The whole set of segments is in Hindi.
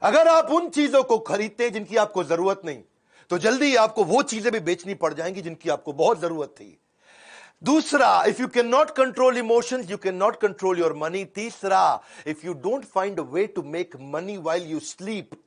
अगर आप उन चीजों को खरीदते हैं जिनकी आपको जरूरत नहीं, तो जल्दी आपको वो चीजें भी बेचनी पड़ जाएंगी जिनकी आपको बहुत जरूरत थी। दूसरा, if you can not control emotions, you can not control your money. तीसरा, if you don't find a way to make money while you sleep,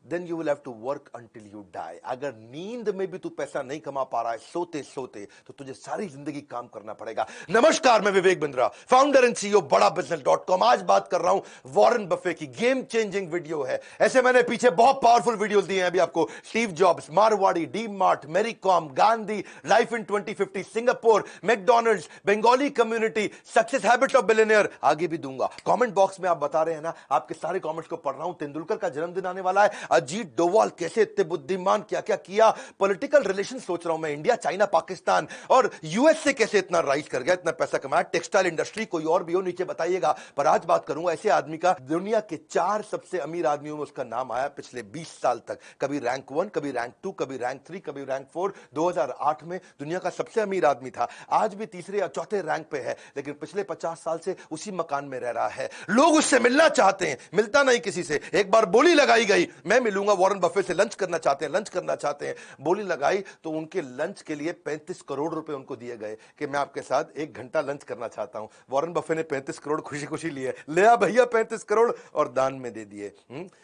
then you will have to work until you die। अगर नींद में भी तू पैसा नहीं कमा पा रहा है सोते सोते, तो तुझे सारी जिंदगी काम करना पड़ेगा। नमस्कार, मैं Vivek Bindra, founder and CEO बड़ा बिजनेस.com। आज बात कर रहा हूं वॉरेन बफे की। गेम चेंजिंग वीडियो है। ऐसे मैंने पीछे बहुत पावरफुल वीडियोस दिए हैं अभी आपको। Steve Jobs, Marwari, D Mart, Mary Kom, Gandhi, life in 2050, Singapore, McDonald's, Bengali community, success habits of billionaire, आगे भी दूंगा। कमेंट बॉक्स में आप बता रहे हैं ना, आपके सारे कमेंट्स को पढ़ रहा हूं। तेंदुलकर का जन्मदिन आने वाला है। अजीत डोवाल कैसे इतने बुद्धिमान, क्या क्या किया। पॉलिटिकल रिलेशन सोच रहा हूं मैं, इंडिया, चाइना, पाकिस्तान और यूएस से कैसे इतना राइज कर गया, इतना पैसा कमाया। टेक्सटाइल इंडस्ट्री, कोई और भी हो नीचे बताइएगा। पर आज बात करूंगा ऐसे आदमी का, दुनिया के 4 सबसे अमीर आदमियों में उसका नाम आया पिछले 20 साल तक। कभी रैंक 1, कभी रैंक 2, कभी रैंक 3, कभी रैंक 4। 2008 में दुनिया का सबसे अमीर आदमी था। आज भी तीसरे या चौथे रैंक पे है, लेकिन पिछले 50 साल से उसी मकान में रह रहा है। लोग उससे मिलना चाहते हैं, मिलता नहीं किसी से। एक बार बोली लगाई गई, मैं मिलूंगा वॉरेन बफे से, लंच करना चाहते हैं, लंच करना चाहते हैं। बोली लगाई तो उनके लंच के लिए 35 करोड़ रुपए उनको दिए गए कि मैं आपके साथ 1 घंटा लंच करना चाहता हूं। वॉरेन बफे ने 35 करोड़ खुशी खुशी लिए, ले आ भैया 35 करोड़, और दान में दे दिए।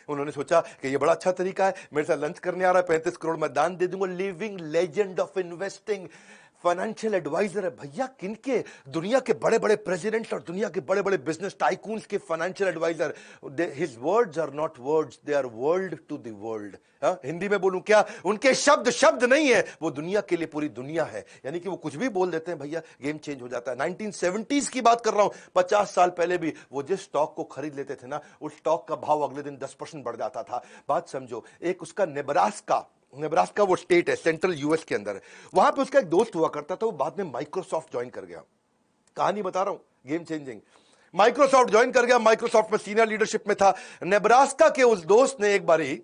उन्होंने सोचा कि ये बड़ा अच्छा तरीका है, मेरे साथ लंच करने आ रहा है, 35 करोड़ मैं दान दे दूंगा। Living legend of investing, financial advisor है भैया। किनके? दुनिया के बड़े बड़े प्रेसिडेंट्स और दुनिया के बड़े बड़े बिजनेस टाइकून्स के financial advisor. His words are not words, they are world to the world. Hindi में बोलूं क्या, उनके शब्द शब्द नहीं है, वो दुनिया के लिए पूरी दुनिया है। यानी कि वो कुछ भी बोल देते हैं भैया, गेम चेंज हो जाता है। 1970s की बात कर रहा हूं, 50 साल पहले भी वो जिस स्टॉक को खरीद लेते थे ना, उस स्टॉक का भाव अगले दिन 10% बढ़ जाता था। बात समझो, एक उसका नेब्रास्का वो स्टेट है सेंट्रल यूएस के अंदर, वहां पे उसका एक दोस्त हुआ करता था, वो बाद में माइक्रोसॉफ्ट ज्वाइन कर गया। कहानी बता रहा हूं, गेम चेंजिंग। माइक्रोसॉफ्ट ज्वाइन कर गया, माइक्रोसॉफ्ट में सीनियर लीडरशिप में था। नेब्रास्का के उस दोस्त ने एक बारी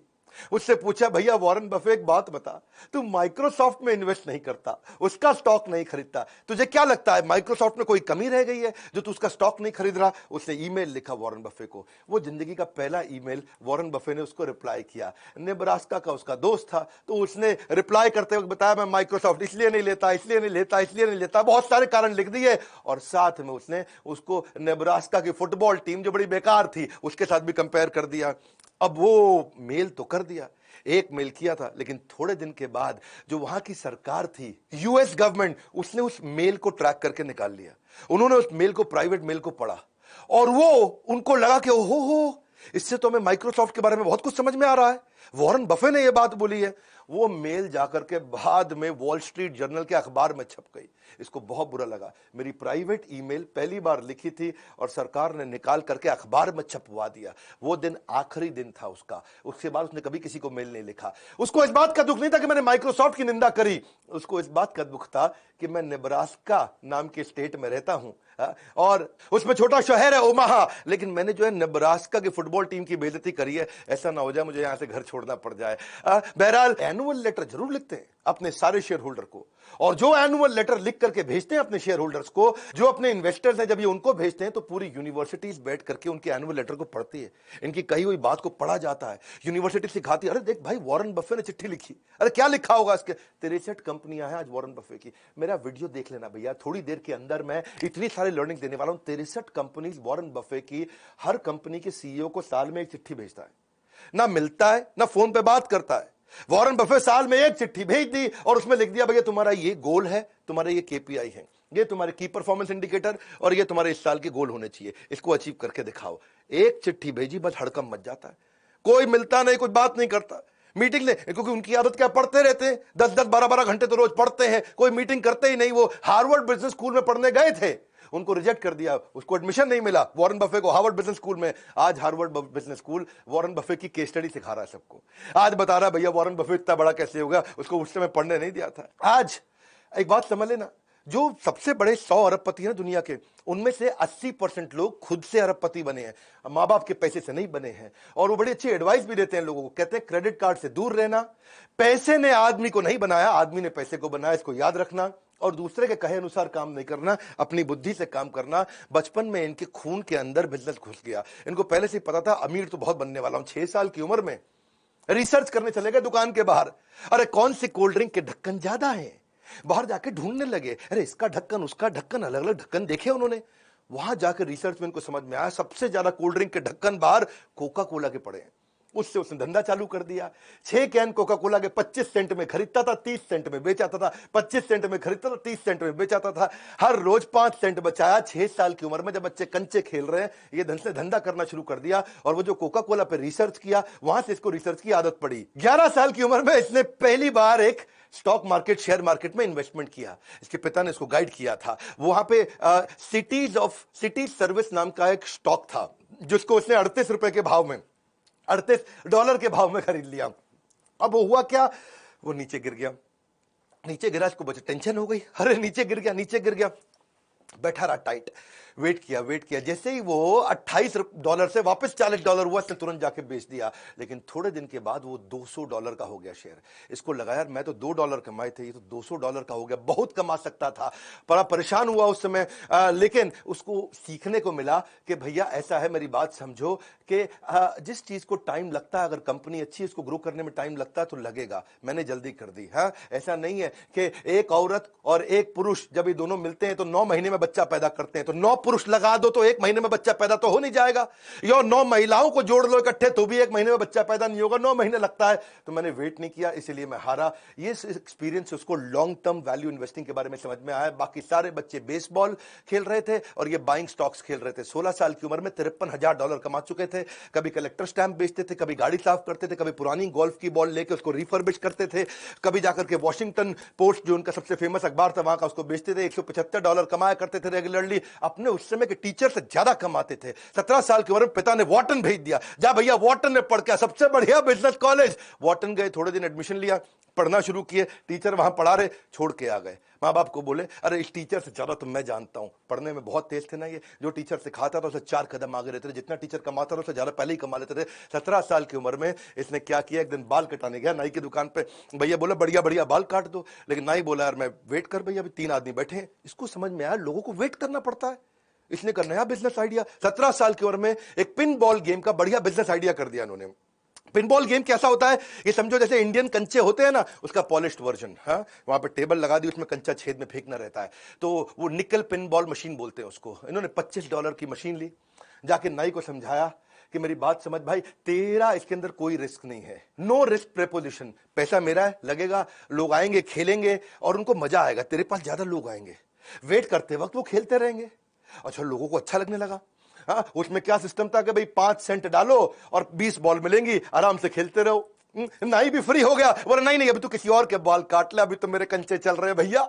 उससे पूछा, भैया वॉरेन बफे एक बात बता, तू माइक्रोसॉफ्ट में इन्वेस्ट नहीं करता, उसका स्टॉक नहीं खरीदता, तुझे क्या लगता है माइक्रोसॉफ्ट में कोई कमी रह गई है जो तू उसका स्टॉक नहीं खरीद रहा? उसने ईमेल लिखा वॉरेन बफे को। वो जिंदगी का पहला ईमेल वॉरेन बफे ने उसको रिप्लाई किया। नेब्रास्का का उसका दोस्त था, तो उसने रिप्लाई करते वक्त बताया, मैं माइक्रोसॉफ्ट इसलिए नहीं लेता, इसलिए नहीं लेता, इसलिए नहीं लेता, बहुत सारे कारण लिख दिए। और साथ में उसने उसको नेब्रास्का की फुटबॉल टीम जो बड़ी बेकार थी उसके साथ भी कंपेयर कर दिया। अब वो मेल तो कर दिया, एक मेल किया था, लेकिन थोड़े दिन के बाद जो वहां की सरकार थी, यूएस गवर्नमेंट, उसने उस मेल को ट्रैक करके निकाल लिया। उन्होंने उस मेल को, प्राइवेट मेल को पढ़ा, और वो उनको लगा कि ओहो, इससे तो हमें माइक्रोसॉफ्ट के बारे में बहुत कुछ समझ में आ रहा है, वॉरेन बफे ने ये बात बोली है। वो मेल जाकर के बाद में वॉल स्ट्रीट जर्नल के अखबार में छप गई। इसको बहुत बुरा लगा, मेरी प्राइवेट ईमेल पहली बार लिखी थी और सरकार ने निकाल करके अखबार में छपवा दिया। वो दिन आखिरी दिन था उसका, उसके बाद उसने कभी किसी को मेल नहीं लिखा। उसको इस बात का दुख नहीं था कि मैंने माइक्रोसॉफ्ट की निंदा करी, उसको इस बात का दुख था कि मैं नेब्रास्का नाम के स्टेट में रहता हूं, और उसमें छोटा शहर है ओमाहा, लेकिन मैंने जो है नेब्रास्का की फुटबॉल टीम की बेइज्जती करी है, ऐसा ना हो जाए मुझे यहां से घर छोड़ना पड़ जाए। बहरहाल एनुअल लेटर जरूर लिखते हैं अपने सारे शेयर होल्डर को, और जो एनुअल लेटर लिख करके भेजते हैं अपने शेयर होल्डर्स को, जो अपने इन्वेस्टर्स हैं, जब ये उनको भेजते हैं तो पूरी यूनिवर्सिटीज बैठ करके उनके एनुअल लेटर को पढ़ती है, इनकी कही हुई बात को पढ़ा जाता है। यूनिवर्सिटी सिखाती है, अरे देख भाई वॉरेन बफे ने चिट्ठी लिखी, अरे क्या लिखा होगा इसके, 63 कंपनियां हैं आज वॉरेन बफे की। मेरा वीडियो देख लेना भैया, थोड़ी देर के अंदर मैं इतनी सारी लर्निंग देने वाला हूं। 63 कंपनीज वॉरेन बफे की, हर कंपनी के सीईओ को साल में एक चिट्ठी भेजता है, ना मिलता है ना फोन पे बात करता है। वॉरेन बफे साल में एक चिट्ठी भेज दी और उसमें लिख दिया, भैया तुम्हारा ये गोल है, तुम्हारा ये केपीआई है, ये तुम्हारे की परफॉर्मेंस इंडिकेटर, और ये तुम्हारे इस साल के गोल होने चाहिए, इसको अचीव करके दिखाओ। एक चिट्ठी भेजी, बस हड़कंप मच जाता है, कोई मिलता नहीं, कुछ बात नहीं करता। मीटिंग ले, क्योंकि उनकी आदत क्या, पढ़ते रहते हैं, 10-10 12-12 घंटे तो रोज पढ़ते हैं, कोई मीटिंग करते ही नहीं। वो हार्वर्ड बिजनेस स्कूल में पढ़ने गए थे, उनको रिजेक्ट कर दिया, उसको एडमिशन नहीं मिला वॉरेन बफे को हार्वर्ड बिजनेस स्कूल में। आज Harvard business school Warren Buffett की केस स्टडी सिखा रहा है सबको। आज बता रहा है भैया वॉरेन बफे इतना बड़ा कैसे होगा, उसको उस समय पढ़ने नहीं दिया था। आज एक बात समझ लेना, जो सबसे बड़े 100 अरबपति हैं दुनिया के, उनमें से 80% लोग खुद से अरबपति बने हैं, माँ बाप के पैसे से नहीं बने हैं। और वो बड़ी अच्छी एडवाइस भी देते हैं लोगों को, कहते हैं क्रेडिट कार्ड से दूर रहना, पैसे ने आदमी को नहीं बनाया, आदमी ने पैसे को बनाया, इसको याद रखना। और दूसरे के कहे अनुसार काम नहीं करना, अपनी बुद्धि से काम करना। बचपन में इनके खून के अंदर बिजनेस घुस गया। इनको पहले से ही पता था अमीर तो बहुत बनने वाला हूं। 6 साल की उम्र में रिसर्च करने चले गए दुकान के बाहर, अरे कौन सी कोल्ड ड्रिंक के ढक्कन ज्यादा हैं। बाहर जाके ढूंढने लगे, अरे इसका ढक्कन उसका ढक्कन, अलग अलग ढक्कन देखे उन्होंने। वहां जाकर रिसर्च में इनको समझ में आया सबसे ज्यादा कोल्ड ड्रिंक के ढक्कन बाहर कोका कोला के पड़े हैं। उससे उसने धंधा चालू कर दिया। 6 कैन कोका कोला के 25 सेंट में खरीदता था, 30 सेंट में बेचाता था, 25 सेंट में खरीदता था, 30 सेंट में बेचाता था। हर रोज 5 सेंट बचाया। 6 साल की उम्र में जब बच्चे कंचे खेल रहे हैं, ये धन से धंधा करना शुरू कर दिया। और वो जो कोका कोला पे रिसर्च किया, वहां से इसको रिसर्च की आदत पड़ी। 11 साल की उम्र में इसने पहली बार एक स्टॉक मार्केट, शेयर मार्केट में इन्वेस्टमेंट किया। इसके पिता ने इसको गाइड किया था। वहां पे सिटी सर्विस नाम का एक स्टॉक था, जिसको उसने 38 रुपए के भाव में, $38 के भाव में खरीद लिया। अब वो हुआ क्या, वो नीचे गिर गया। नीचे गिरा, इसको बच्चे टेंशन हो गई, अरे नीचे गिर गया, नीचे गिर गया। बैठा रहा टाइट, वेट किया। जैसे ही वो $28 से वापस $40 हुआ, इसने तुरंत जाके बेच दिया। लेकिन थोड़े दिन के बाद वो $200 का हो गया शेयर। इसको लगा यार मैं तो $2 कमाए थे, ये तो $200 का हो गया, बहुत कमा सकता था। बड़ा परेशान हुआ उस समय। लेकिन उसको सीखने को मिला कि भैया ऐसा है, मेरी बात समझो कि जिस चीज को टाइम लगता है, अगर कंपनी अच्छी है, इसको ग्रो करने में टाइम लगता है तो लगेगा। मैंने जल्दी कर दी। हाँ, ऐसा नहीं है कि एक औरत और एक पुरुष जब ये दोनों मिलते हैं तो 9 महीने में बच्चा पैदा करते हैं, तो 9 पुरुष लगा दो तो 1 महीने में बच्चा पैदा तो हो नहीं जाएगा। या 9 महिलाओं को जोड़ लो इकट्ठे तो भी 1 महीने में बच्चा पैदा नहीं होगा, 9 महीने लगता है। तो मैंने वेट नहीं किया, इसलिए मैं हारा। ये एक्सपीरियंस उसको लॉन्ग टर्म वैल्यू इन्वेस्टिंग के बारे में समझ में आया। बाकी सारे बच्चे बेसबॉल खेल रहे थे और ये बाइंग स्टॉक्स खेल रहे थे। 16 साल की उम्र में $53,000 कमा चुके थे। कभी कलेक्टर स्टैंप बेचते थे, कभी गाड़ी साफ करते थे, कभी पुरानी गोल्फ की बॉल लेके उसको रिफर्बिश करते थे, कभी जाकर के वॉशिंगटन पोस्ट जो उनका सबसे फेमस अखबार था वहां का उसको बेचते थे। $175 कमाया करते थे रेगुलरली। अपने उस समय के टीचर से ज्यादा कमाते थे। 17 साल की उम्र में पिता ने वॉटन भेज दिया, जा भैया वॉटन में पढ़ के, सबसे बढ़िया बिजनेस कॉलेज। वॉटन गए, थोड़े दिन एडमिशन लिया, पढ़ना शुरू किए। टीचर वहां पढ़ा रहे, छोड़ के आ गए। माँ बाप को बोले अरे इस टीचर से ज्यादा तो मैं जानता हूं, पढ़ने में बहुत तेज थे ना ये, जो टीचर सिखाता था उसे 4 कदम आगे रहते थे, जितना टीचर कमाता था उससे ज्यादा पहले ही कमा लेते थे। 17 साल की उम्र में इसने क्या किया, एक दिन बाल कटाने गया नाई की दुकान पे। भैया बोला बढ़िया बढ़िया बाल काट दो, लेकिन नाई बोला यार मैं वेट कर भैया, अभी 3 आदमी बैठे हैं। इसको समझ में आया लोगों को वेट करना पड़ता है। इसने का नया बिजनेस आइडिया 17 साल की उम्र में एक पिन बॉल गेम का बढ़िया बिजनेस आइडिया कर दिया इन्होंने। पिनबॉल गेम कैसा होता है, ये समझो जैसे इंडियन कंचे होते हैं ना, उसका पॉलिश्ड वर्जन। हाँ, वहां पे टेबल लगा दी, उसमें कंचा छेद में फेंकना रहता है, तो वो निकल पिनबॉल मशीन बोलते हैं उसको। इन्होंने $25 की मशीन ली, जाके नाई को समझाया कि मेरी बात समझ भाई, तेरा इसके अंदर कोई रिस्क नहीं है, नो रिस्क प्रेपोजिशन। पैसा मेरा है, लगेगा, लोग आएंगे खेलेंगे और उनको मजा आएगा, तेरे पास ज्यादा लोग आएंगे, वेट करते वक्त वो खेलते रहेंगे। अच्छा, लोगों को अच्छा लगने लगा। हाँ, उसमें क्या सिस्टम था कि भाई 5 सेंट डालो और 20 बॉल मिलेंगी, आराम से खेलते रहो। नाई भी फ्री हो गया, बोला नहीं अभी तो किसी और के बाल काट ले, अभी तो मेरे कंचे चल रहे हैं भैया।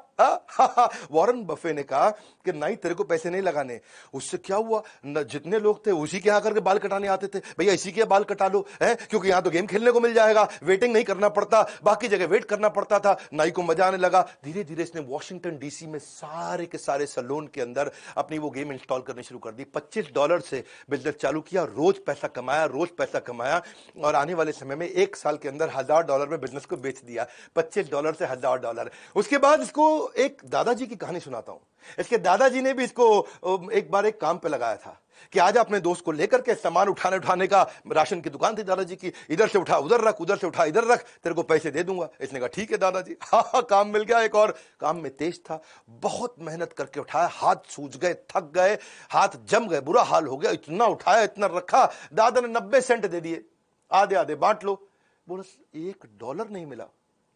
वॉरेन बफे ने कहा कि नाई तेरे को पैसे नहीं लगाने। उससे क्या हुआ, जितने लोग थे उसी के यहाँ करके बाल कटाने आते थे, भैया इसी के बाल कटा लो है, क्योंकि यहाँ तो गेम खेलने को मिल जाएगा, वेटिंग नहीं करना पड़ता, बाकी जगह वेट करना पड़ता था। नाई को मजा आने लगा। धीरे धीरे इसने वॉशिंगटन डीसी में सारे के सारे सैलून के अंदर अपनी वो गेम इंस्टॉल करनी शुरू कर दी। $25 से बिजनेस चालू किया, रोज पैसा कमाया, रोज पैसा कमाया, और आने वाले समय में 1 साल के अंदर $1,000 में बिजनेस को बेच दिया। $25 से $1,000। उसके बाद इसको एक दादाजी की कहानी सुनाता हूं। इसके दादाजी ने भी इसको एक बार एक काम पे लगाया था कि आज अपने दोस्त को लेकर के सामान उठाने का, राशन की दुकान थी दादाजी की, इधर से उठा उधर रख, उधर से उठा इधर रख, तेरे को पैसे दे दूंगा। इसने कहा ठीक है दादाजी। हाँ, काम मिल गया। एक और काम में तेज था, बहुत मेहनत करके उठाया, हाथ सूज गए, थक गए, हाथ जम गए, बुरा हाल हो गया, इतना उठाया, इतना रखा। दादा ने 90 सेंट दे दिए, आधे आधे बांट लो। बोला $1 नहीं मिला,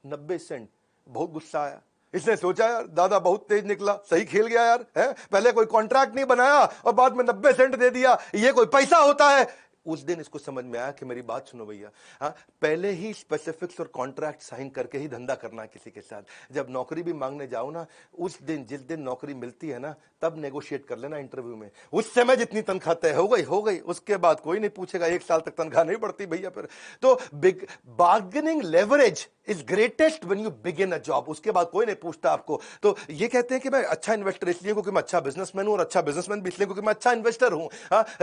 90 सेंट। बहुत गुस्सा आया। इसने सोचा यार दादा बहुत तेज निकला, सही खेल गया यार, है, पहले कोई कॉन्ट्रैक्ट नहीं बनाया और बाद में 90 सेंट दे दिया, ये कोई पैसा होता है। उस दिन इसको समझ में आया कि मेरी बात सुनो भैया, हाँ, पहले ही स्पेसिफिक्स और कॉन्ट्रैक्ट साइन करके ही धंधा करना है किसी के साथ। जब नौकरी भी मांगने जाओ ना, उस दिन जिस दिन नौकरी मिलती है ना, तब नेगोशिएट कर लेना इंटरव्यू में। उस समय जितनी तनख्वाह तय हो गई, उसके बाद कोई नहीं पूछेगा। 1 साल तक तनख्वाह नहीं बढ़ती भैया फिर तो। Big bargaining leverage is greatest when you begin a job. उसके बाद कोई नहीं पूछता आपको। तो ये कहते हैं कि मैं अच्छा इन्वेस्टर इसलिए क्योंकि मैं अच्छा बिजनेसमैन हूं, और अच्छा बिजनेसमैन भी इसलिए क्योंकि मैं अच्छा इन्वेस्टर हूं।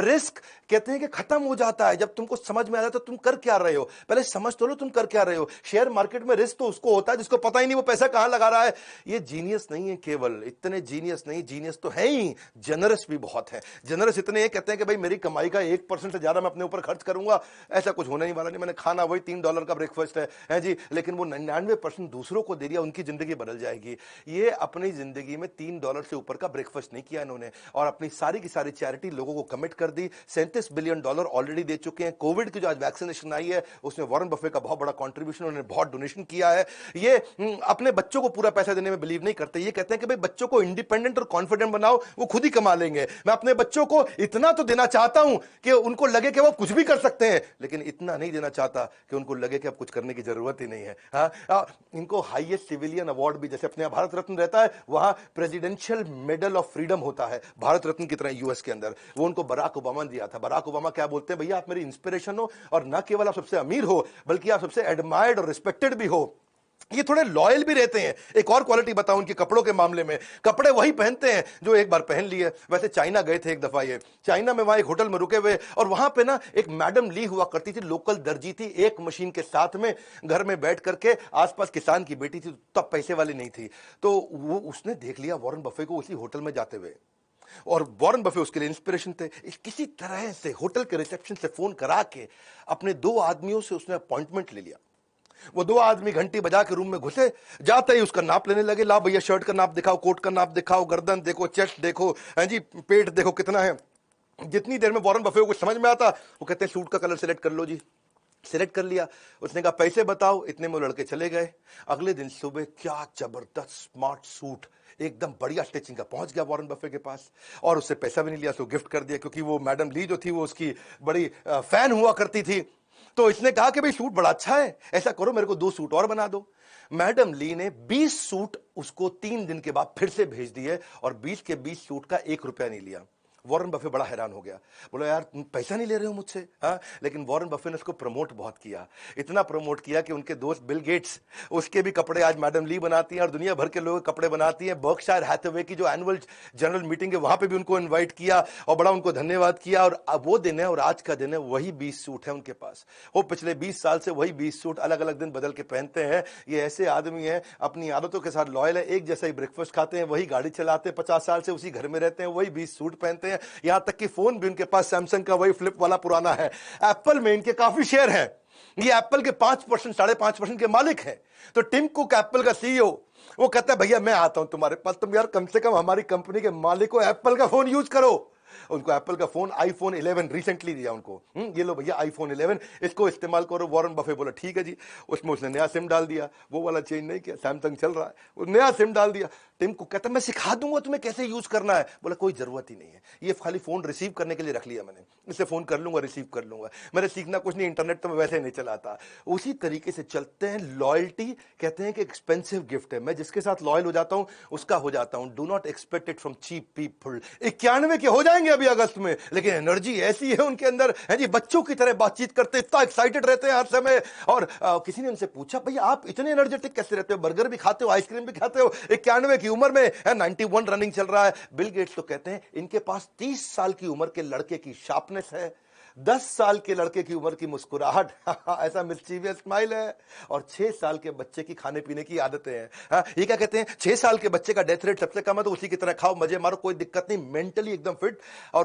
रिस्क कहते हैं कि खत्म हो जाता है जब तुमको समझ में आ जाता है तुम कर क्या रहे हो। पहले समझ तो लो तुम कर क्या रहे हो। शेयर मार्केट में रिस्क तो उसको होता है जिसको पता ही नहीं वो पैसा कहां लगा रहा है। ये जीनियस नहीं है, केवल इतने जीनियस नहीं, जीनियस तो है ही, जनरस भी बहुत है। जनरस इतने हैं, कहते हैं कि भाई मेरी कमाई का 1% से ज्यादा मैं अपने ऊपर खर्च करूंगा, ऐसा कुछ होने नहीं वाला। नहीं, मैंने खाना वही $3 का ब्रेकफास्ट है जी, लेकिन वो 99% दूसरों को दे दिया, उनकी जिंदगी बदल जाएगी। ये अपनी जिंदगी में $3 से ऊपर का ब्रेकफास्ट नहीं किया इन्होंने, और अपनी सारी की सारी चैरिटी लोगों को कमिट कर दी। $37 बिलियन ऑलरेडी दे चुके हैं। कोविड की जो आज वैक्सीनेशन आई है उसमें वॉरेन बफे का बहुत बड़ा कंट्रीब्यूशन, उन्होंने बहुत डोनेशन किया है। ये अपने बच्चों को पूरा पैसा देने में बिलीव नहीं करते। ये कहते हैं कि भाई बच्चों को इंडिपेंडेंट और कॉन्फिडेंट बनाओ, वो खुद ही कमा लेंगे। मैं अपने बच्चों को इतना तो देना चाहता हूं कि उनको लगे कि वो कुछ भी कर सकते हैं, लेकिन इतना नहीं देना चाहता कि उनको लगे कि अब कुछ करने की जरूरत ही नहीं है। इनको हाईएस्ट सिविलियन अवार्ड भी, जैसे अपने भारत रत्न रहता है, वहां प्रेसिडेंशियल मेडल ऑफ फ्रीडम होता है भारत रत्न की तरह यूएस के अंदर, वो उनको बराक ओबामा ने दिया था। बराक ओबामा क्या बोलते हैं, भैया आप मेरी इंस्पिरेशन हो, और ना केवल आप सबसे अमीर हो बल्कि आप सबसे एडमायर्ड और रिस्पेक्टेड भी हो। ये थोड़े लॉयल भी रहते हैं। एक और क्वालिटी बताऊं उनके कपड़ों के मामले में, कपड़े वही पहनते हैं जो एक बार पहन लिए। वैसे चाइना गए थे एक दफा, ये चाइना में वहां एक होटल में रुके हुए, और वहां पे ना एक मैडम ली हुआ करती थी, लोकल दर्जी थी, एक मशीन के साथ में घर में बैठ करके, आसपास किसान की बेटी थी, तब पैसे वाली नहीं थी। तो वो उसने देख लिया वॉरेन बफे को उसी होटल में जाते हुए, और वॉरेन बफे उसके लिए इंस्पिरेशन थे। किसी तरह से होटल के रिसेप्शन से फोन करा के अपने 2 आदमियों से उसने अपॉइंटमेंट ले लिया। वो 2 आदमी घंटी बजा के रूम में घुसे, जाते ही उसका नाप लेने लगे। ला भैया शर्ट का नाप दिखाओ, कोट का नाप दिखाओ, गर्दन देखो, चेस्ट देखो, हैं जी, पेट देखो कितना है। जितनी देर में वॉरेन बफे को समझ में आता, वो कहते हैं सूट का कलर सिलेक्ट कर लो जी। सिलेक्ट कर लिया। उसने कहा पैसे बताओ, इतने में वो लड़के चले गए। अगले दिन सुबह क्या जबरदस्त स्मार्ट सूट, एकदम बढ़िया स्टिचिंग का, पहुंच गया वॉरेन बफे के पास, और उससे पैसा भी नहीं लिया, उसको गिफ्ट कर दिया, क्योंकि वो मैडम ली जो थी वो उसकी बड़ी फैन हुआ करती थी। तो इसने कहा कि भाई सूट बड़ा अच्छा है, ऐसा करो मेरे को 2 सूट और बना दो। मैडम ली ने 20 सूट उसको 3 दिन के बाद फिर से भेज दिए, और 20 के 20 सूट का 1 रुपया नहीं लिया। वॉरेन बफे बड़ा हैरान हो गया, बोला यार तुम पैसा नहीं ले रहे हो मुझसे। हाँ, लेकिन वॉरेन बफे ने उसको प्रमोट बहुत किया, इतना प्रमोट किया कि उनके दोस्त बिल गेट्स, उसके भी कपड़े आज मैडम ली बनाती हैं, और दुनिया भर के लोग कपड़े बनाती हैं। बर्कशायर हैथवे की जो एनुअल जनरल मीटिंग है वहां पे भी उनको इन्वाइट किया, और बड़ा उनको धन्यवाद किया। और अब वो दिन है और आज का दिन है, वही 20 सूट है उनके पास। वो पिछले 20 साल से वही 20 सूट अलग अलग दिन बदल के पहनते हैं। ये ऐसे आदमी हैं, अपनी आदतों के साथ लॉयल है, एक जैसा ही ब्रेकफास्ट खाते हैं, वही गाड़ी चलाते हैं, 50 साल से उसी घर में रहते हैं, वही 20 सूट पहनते हैं। यहां तक कि फोन भी उनके पास सैमसंग का वही फ्लिप वाला पुराना है। एप्पल में इनके काफी शेयर हैं, ये एप्पल के 5%, 5.5% के मालिक हैं। तो टिम कुक एप्पल का सीईओ, वो कहता है भैया मैं आता हूं तुम्हारे पास, तुम यार कम से कम हमारी कंपनी के मालिक को एप्पल का फोन यूज करो। उनको एप्पल का फोन आईफोन 11 रिसेंटली दिया उनको, ये लो भैया आईफोन 11, इसको इस्तेमाल करो। वॉरेन बफे बोला ठीक है जी। उसमें उसने नया सिम डाल दिया, वो वाला चेंज नहीं किया, सैमसंग चल रहा है, वो नया सिम डाल दिया। टिम को कहता मैं सिखा दूंगा तुम्हें कैसे यूज करना है। बोला कोई जरूरत ही नहीं है, ये खाली फोन रिसीव करने के लिए रख लिया मैंने, इससे फोन कर लूंगा, रिसीव कर लूंगा, मैंने सीखना कुछ नहीं, इंटरनेट तो मैं वैसे नहीं चलाता। उसी तरीके से चलते हैं। लॉयल्टी कहते हैं कि एक्सपेंसिव गिफ्ट है, मैं जिसके साथ लॉयल हो जाता हूं उसका हो जाता हूं। Do not expect it from cheap people. 91 के हो जाएंगे अभी अगस्त में, लेकिन एनर्जी ऐसी है उनके अंदर, है जी, बच्चों की तरह बातचीत करते, इतना एक्साइटेड रहते हैं हर समय। और किसी ने उनसे पूछा भैया आप इतने एनर्जेटिक कैसे रहते हो, बर्गर भी खाते हो, आइसक्रीम भी खाते हो, 91 की उम्र में, 91 रनिंग चल रहा है। बिल गेट्स तो कहते हैं इनके पास 30 साल की उम्र के लड़के की शार्पनेस है, 10 साल के लड़के की उम्र की मुस्कुराहट, ऐसा मिस्चीवियस स्माइल है, और 6 साल के बच्चे की खाने पीने की आदतें हैं। ये क्या कहते हैं, 6 साल के बच्चे का डेथ रेट सबसे कम है, तो उसी की तरह खाओ, मजे मारो, कोई दिक्कत नहीं, मेंटली एकदम फिट। और